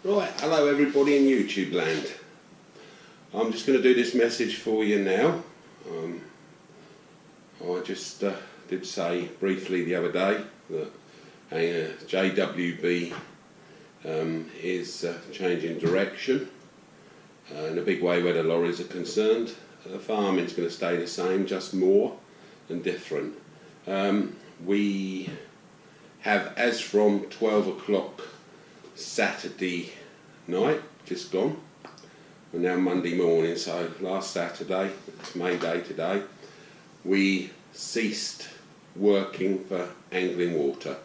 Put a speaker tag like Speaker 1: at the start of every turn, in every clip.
Speaker 1: Right, hello everybody in YouTube land. I'm just going to do this message for you now. I just did say briefly the other day that JWB is changing direction in a big way where the lorries are concerned. The farming's going to stay the same, just more and different. We have, as from 12 o'clock Saturday night, just gone, we're now Monday morning, so last Saturday, it's May Day today, we ceased working for Anglian Water.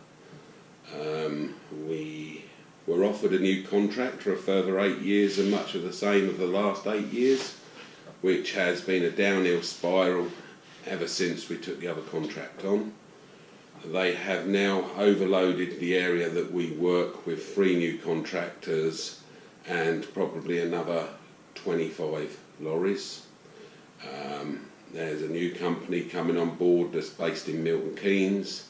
Speaker 1: We were offered a new contract for a further 8 years and much of the same of the last 8 years, which has been a downhill spiral ever since we took the other contract on. They have now overloaded the area that we work with 3 new contractors and probably another 25 lorries. There's a new company coming on board that's based in Milton Keynes.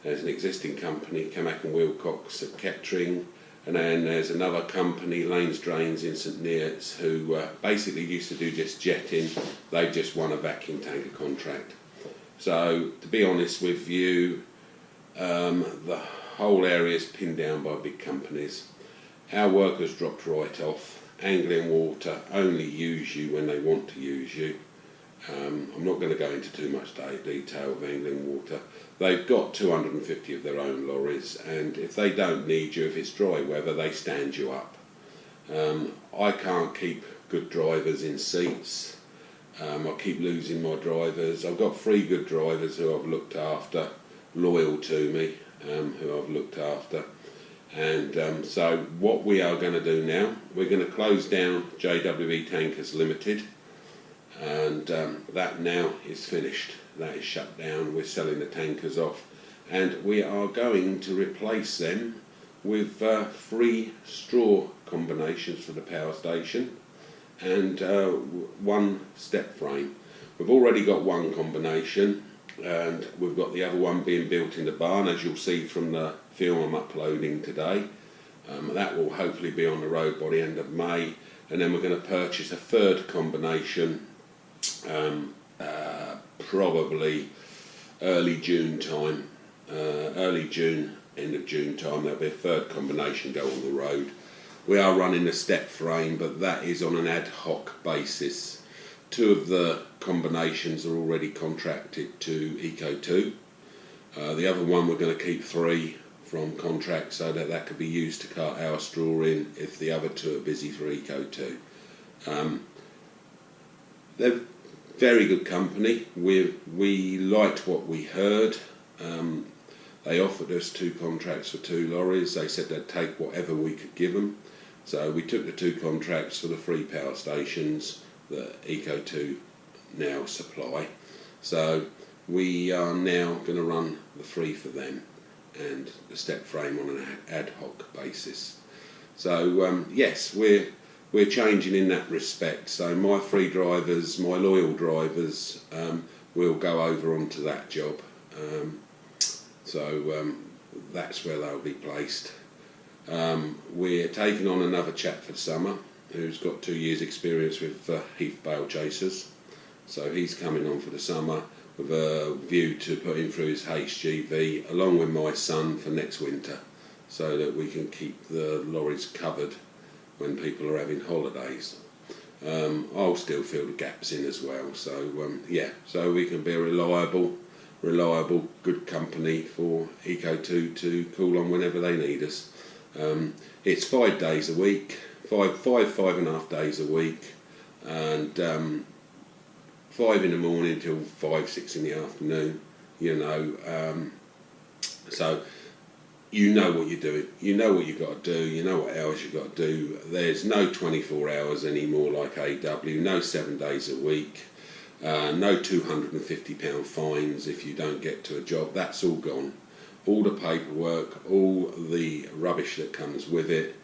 Speaker 1: There's an existing company, Camac and Wilcox at Kettering, and then there's another company, Lanes Drains in St Neots, who basically used to do just jetting. They've just won a vacuum tanker contract. So, to be honest with you, the whole area is pinned down by big companies. Our workers dropped right off. Anglian Water only use you when they want to use you. I'm not going to go into too much detail of Anglian Water. They've got 250 of their own lorries, and if they don't need you, if it's dry weather, they stand you up. I can't keep good drivers in seats. I keep losing my drivers. I've got 3 good drivers who I've looked after, loyal to me, who I've looked after. And so what we are going to do now, we're going to close down JWB Tankers Limited, and that now is finished. That is shut down. We're selling the tankers off, and we are going to replace them with 3 straw combinations for the power station and 1 step frame. We've already got 1 combination, and we've got the other one being built in the barn, as you'll see from the film I'm uploading today. That will hopefully be on the road by the end of May, and then we're going to purchase a 3rd combination probably early June time, early June, end of June time. There'll be a 3rd combination go on the road. We are running a step frame, but that is on an ad hoc basis. 2 of the combinations are already contracted to Eco2. The other one we're going to keep 3 from contract so that could be used to cart our straw in if the other 2 are busy for Eco2. They're very good company. We liked what we heard. They offered us 2 contracts for 2 lorries. They said they'd take whatever we could give them. So we took the 2 contracts for the 3 power stations that Eco2 now supply. So we are now going to run the 3 for them and the step frame on an ad hoc basis. So yes, we're changing in that respect. So my 3 drivers, my loyal drivers, will go over onto that job. That's where they'll be placed. We're taking on another chap for summer who's got 2 years experience with heath bale chasers. So he's coming on for the summer with a view to put him through his HGV along with my son for next winter, so that we can keep the lorries covered when people are having holidays. I'll still fill the gaps in as well. So yeah, so we can be a reliable, good company for Eco2 to call on whenever they need us. It's 5 days a week, 5.5 days a week, and 5 in the morning till 5, 6 in the afternoon. You know, so you know what you're doing. You know what you've got to do. You know what hours you've got to do. There's no 24 hours anymore like AW. No 7 days a week. No £250 fines if you don't get to a job. That's all gone. All the paperwork, all the rubbish that comes with it.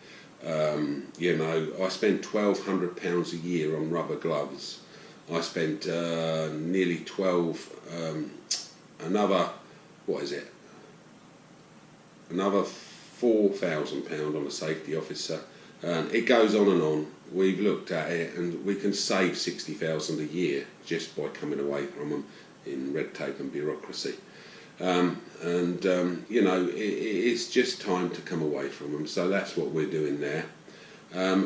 Speaker 1: You know, I spend £1,200 a year on rubber gloves. I spent nearly 12, another £4,000 on a safety officer, It goes on and on. We've looked at it, and we can save 60,000 a year just by coming away from them in red tape and bureaucracy. You know, it's just time to come away from them. So that's what we're doing there.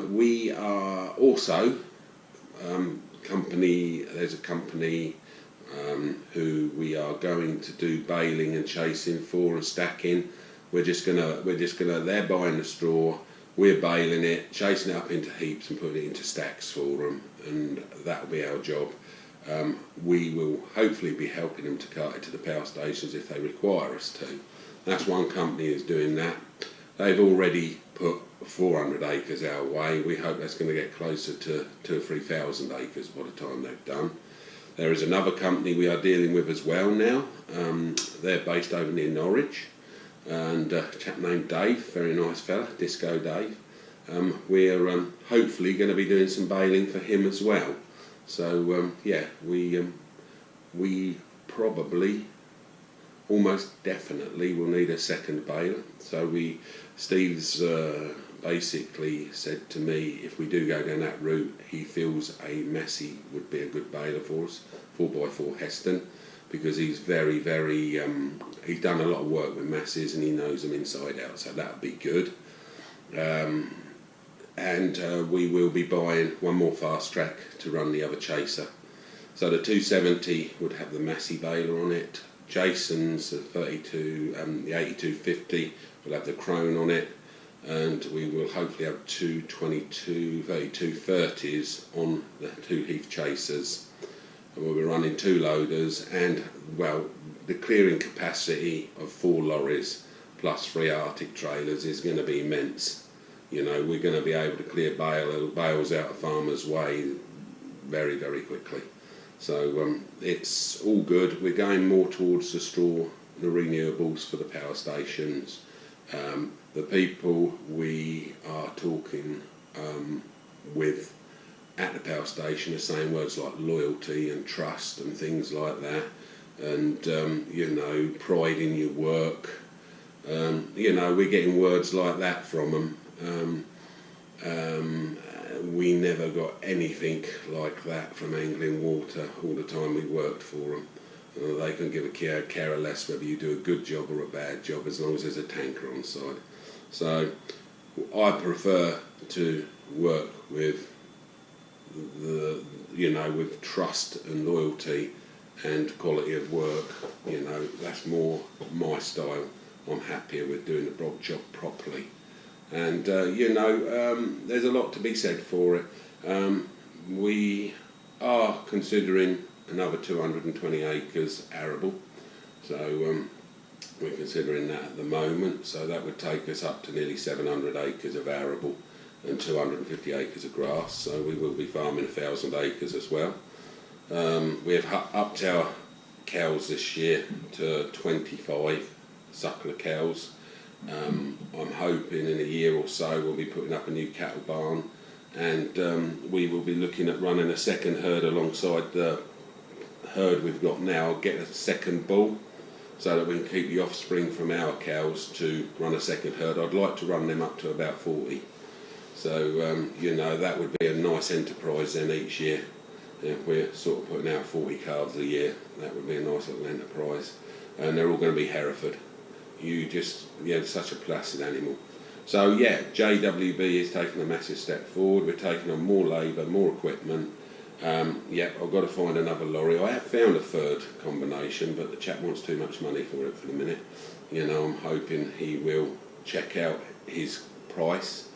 Speaker 1: We are also there's a company who we are going to do baling and chasing for and stacking. We're just gonna they're buying the straw, we're baling it, chasing it up into heaps and putting it into stacks for them, and that'll be our job. We will hopefully be helping them to cart it to the power stations if they require us to. That's one company who's doing that. They've already put 400 acres our way. We hope that's going to get closer to 2,000 or 3,000 acres by the time they've done. There is another company we are dealing with as well now. They're based over near Norwich, and a chap named Dave, very nice fella, Disco Dave. We're hopefully going to be doing some baling for him as well. So yeah, we probably, almost definitely, will need a second baler. So Steve's basically said to me, if we do go down that route, he feels a Massey would be a good baler for us, 4x4 Heston, because he's very, he's done a lot of work with Masseys and he knows them inside out, so that would be good. We will be buying one more fast track to run the other chaser. So the 270 would have the Massey baler on it. Jason's the 8250 will have the Crone on it, and we will hopefully have two 3230s on the two Heath chasers. And we'll be running two loaders, and well, the clearing capacity of 4 lorries plus 3 Arctic trailers is going to be immense. You know, we're going to be able to clear bales out of Farmers Way very, very quickly. So it's all good. We're going more towards the straw, the renewables for the power stations. The people we are talking with at the power station are saying words like loyalty and trust and things like that, and you know, pride in your work. You know, we're getting words like that from them. We never got anything like that from Anglian Water all the time we worked for them. They can give a care less whether you do a good job or a bad job, as long as there's a tanker on site. So I prefer to work with with trust and loyalty and quality of work. You know, that's more my style. I'm happier with doing the job properly. And there's a lot to be said for it. We are considering another 220 acres arable, so we're considering that at the moment. So that would take us up to nearly 700 acres of arable and 250 acres of grass. So we will be farming 1,000 acres as well. We have upped our cows this year to 25 suckler cows. I'm hoping in a year or so we'll be putting up a new cattle barn, and we will be looking at running a second herd alongside the herd we've got now, get a second bull, so that we can keep the offspring from our cows to run a second herd. I'd like to run them up to about 40. So, that would be a nice enterprise then each year. If we're sort of putting out 40 calves a year, that would be a nice little enterprise. And they're all going to be Hereford. Such a placid animal. So yeah, JWB is taking a massive step forward. We're taking on more labour, more equipment. I've got to find another lorry. I have found a third combination, but the chap wants too much money for it for the minute. You know, I'm hoping he will check out his price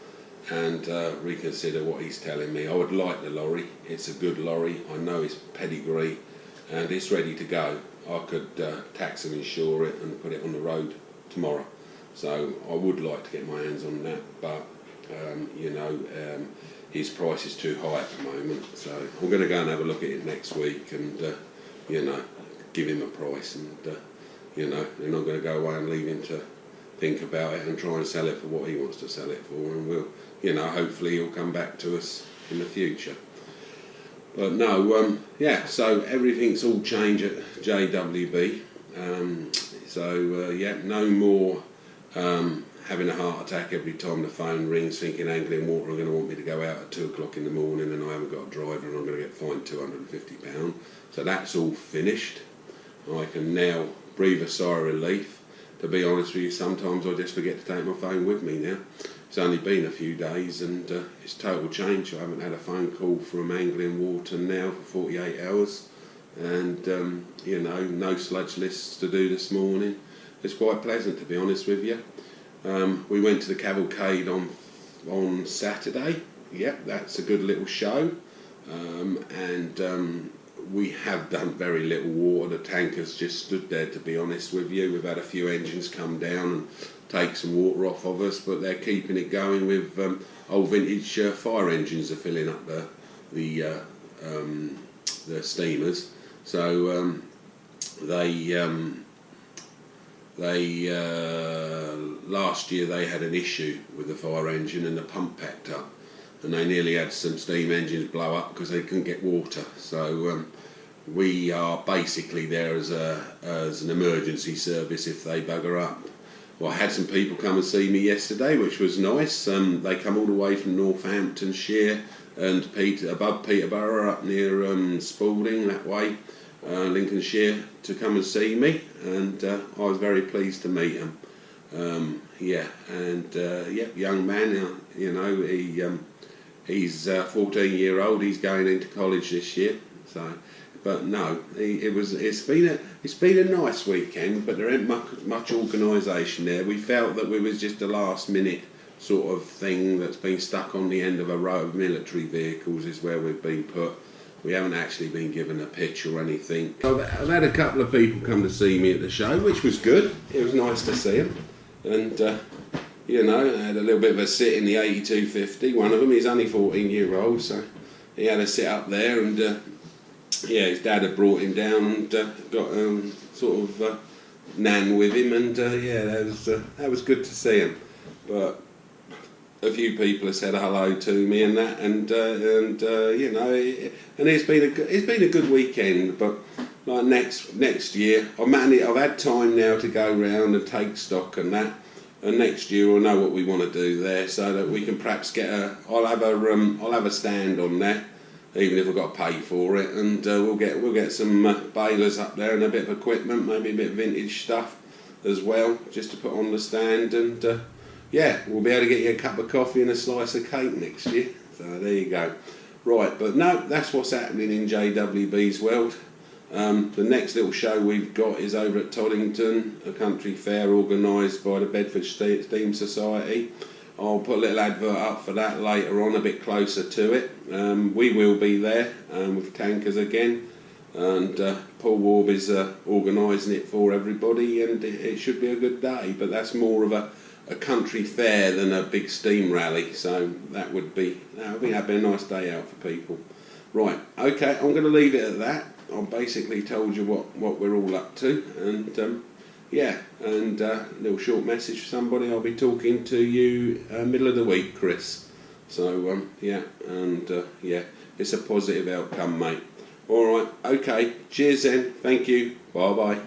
Speaker 1: and reconsider what he's telling me. I would like the lorry. It's a good lorry. I know his pedigree, and it's ready to go. I could tax and insure it and put it on the road tomorrow. So I would like to get my hands on that, but his price is too high at the moment. So I'm going to go and have a look at it next week and give him a price, and then I'm going to go away and leave him to think about it and try and sell it for what he wants to sell it for, and we'll hopefully he'll come back to us in the future. But no, so everything's all changed at JWB. No more having a heart attack every time the phone rings, thinking Anglian Water are going to want me to go out at 2 o'clock in the morning and I haven't got a driver and I'm going to get fined £250. So that's all finished. I can now breathe a sigh of relief. To be honest with you, sometimes I just forget to take my phone with me now. It's only been a few days and it's total change. I haven't had a phone call from Anglian Water now for 48 hours. And you know, no sludge lists to do this morning. It's quite pleasant, to be honest with you. We went to the cavalcade on Saturday. Yep, that's a good little show. We have done very little water. The tanker's just stood there, to be honest with you. We've had a few engines come down and take some water off of us, but they're keeping it going with old vintage fire engines are filling up the steamers. So last year they had an issue with the fire engine and the pump packed up, and they nearly had some steam engines blow up because they couldn't get water. So we are basically there as an emergency service if they bugger up. Well, I had some people come and see me yesterday, which was nice. They come all the way from Northamptonshire and above Peterborough up near Spalding that way, Lincolnshire, to come and see me, and I was very pleased to meet them. Young man, you know, he's 14-year-old. He's going into college this year. So, but no, it's been a nice weekend, but there ain't much organisation there. We felt that we was just a last minute sort of thing that's been stuck on the end of a row of military vehicles is where we've been put. We haven't actually been given a pitch or anything. I've had a couple of people come to see me at the show, which was good. It was nice to see them. And, you know, I had a little bit of a sit in the 8250. One of them, he's only 14-year-old, so he had a sit up there. And, yeah, his dad had brought him down and got sort of nan with him. And, yeah, that was good to see him. But a few people have said hello to me and that, and you know, and it's been a good weekend. But like next year, I've had time now to go round and take stock and that, and next year we'll know what we want to do there, so that we can perhaps get I'll have a stand on there, even if I've got to pay for it, and we'll get some balers up there and a bit of equipment, maybe a bit of vintage stuff as well, just to put on the stand, and yeah, we'll be able to get you a cup of coffee and a slice of cake next year. So there you go. Right, but no, that's what's happening in JWB's world. The next little show we've got is over at Toddington, a country fair organised by the Bedford Steam Society. I'll put a little advert up for that later on, a bit closer to it. We will be there with tankers again, and Paul Warb is organising it for everybody, and it should be a good day. But that's more of a country fair than a big steam rally, so that'd be a nice day out for people. Right, okay, I'm going to leave it at that. I've basically told you what we're all up to, and yeah, and a little short message for somebody. I'll be talking to you middle of the week, Chris. So yeah, and yeah, it's a positive outcome, mate. All right, okay, cheers then, thank you, bye bye.